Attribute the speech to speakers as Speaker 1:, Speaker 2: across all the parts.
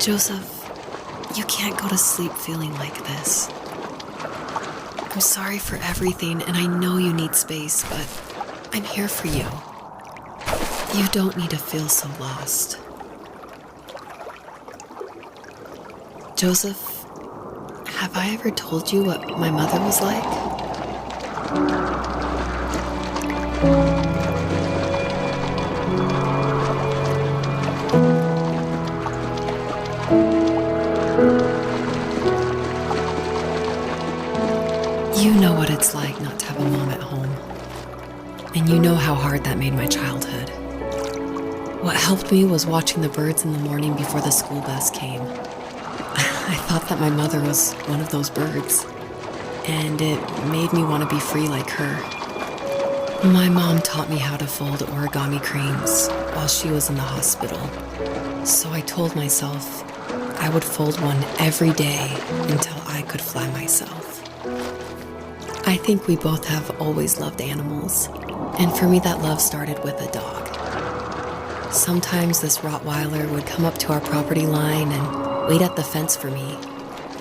Speaker 1: Joseph, you can't go to sleep feeling like this. I'm sorry for everything, and I know you need space, but I'm here for you. You don't need to feel so lost. Joseph, have I ever told you what my mother was like? You know what it's like not to have a mom at home. And you know how hard that made my childhood. What helped me was watching the birds in the morning before the school bus came. I thought that my mother was one of those birds, and it made me want to be free like her. My mom taught me how to fold origami cranes while she was in the hospital, so I told myself I would fold one every day until I could fly myself. I think we both have always loved animals, and for me that love started with a dog. Sometimes this Rottweiler would come up to our property line and wait at the fence for me,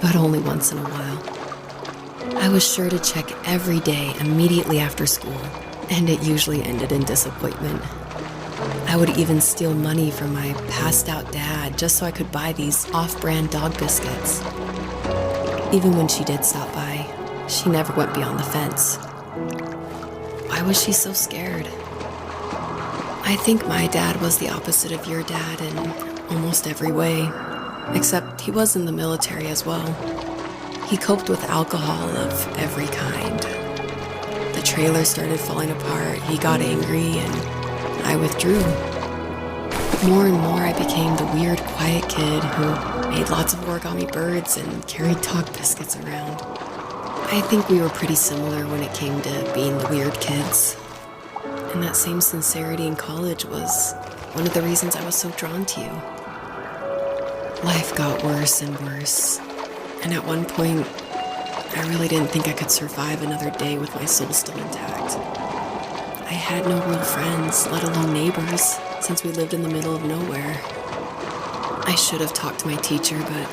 Speaker 1: but only once in a while. I was sure to check every day immediately after school, and it usually ended in disappointment. I would even steal money from my passed-out dad just so I could buy these off-brand dog biscuits. Even when she did stop by, she never went beyond the fence. Why was she so scared? I think my dad was the opposite of your dad in almost every way, except he was in the military as well. He coped with alcohol of every kind. The trailer started falling apart, he got angry, and I withdrew. More and more I became the weird, quiet kid who made lots of origami birds and carried dog biscuits around. I think we were pretty similar when it came to being the weird kids. And that same sincerity in college was one of the reasons I was so drawn to you. Life got worse and worse, and at one point, I really didn't think I could survive another day with my soul still intact. I had no real friends, let alone neighbors, since we lived in the middle of nowhere. I should have talked to my teacher, but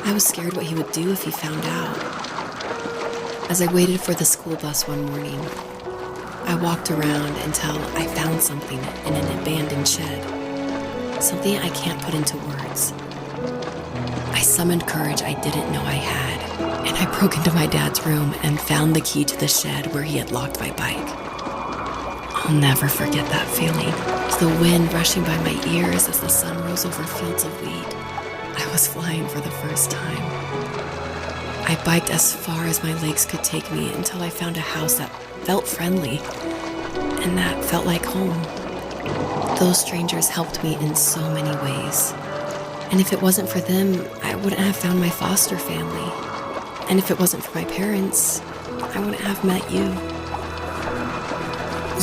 Speaker 1: I was scared what he would do if he found out. As I waited for the school bus one morning, I walked around until I found something in an abandoned shed. Something I can't put into words. I summoned courage I didn't know I had, and I broke into my dad's room and found the key to the shed where he had locked my bike. I'll never forget that feeling. The wind rushing by my ears as the sun rose over fields of wheat. I was flying for the first time. I biked as far as my legs could take me until I found a house that felt friendly, and that felt like home. Those strangers helped me in so many ways. And if it wasn't for them, I wouldn't have found my foster family. And if it wasn't for my parents, I wouldn't have met you.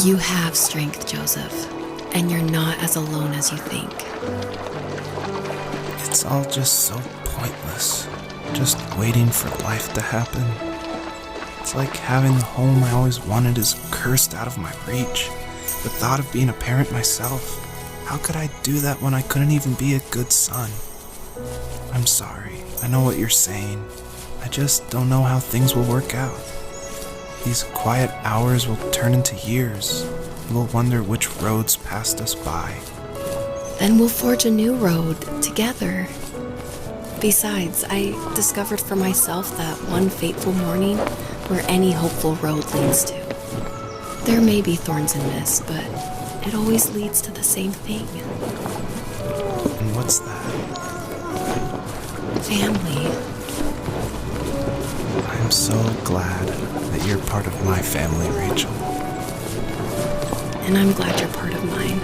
Speaker 1: You have strength, Joseph, and you're not as alone as you think.
Speaker 2: It's all just so pointless. Just waiting for life to happen. It's like having the home I always wanted is cursed out of my reach. The thought of being a parent myself, how could I do that when I couldn't even be a good son? I'm sorry, I know what you're saying. I just don't know how things will work out. These quiet hours will turn into years. We'll wonder which roads passed us by.
Speaker 1: Then we'll forge a new road together. Besides, I discovered for myself that one fateful morning where any hopeful road leads to. There may be thorns in this, but it always leads to the same thing.
Speaker 2: And what's that?
Speaker 1: Family.
Speaker 2: I'm so glad that you're part of my family, Rachel.
Speaker 1: And I'm glad you're part of mine.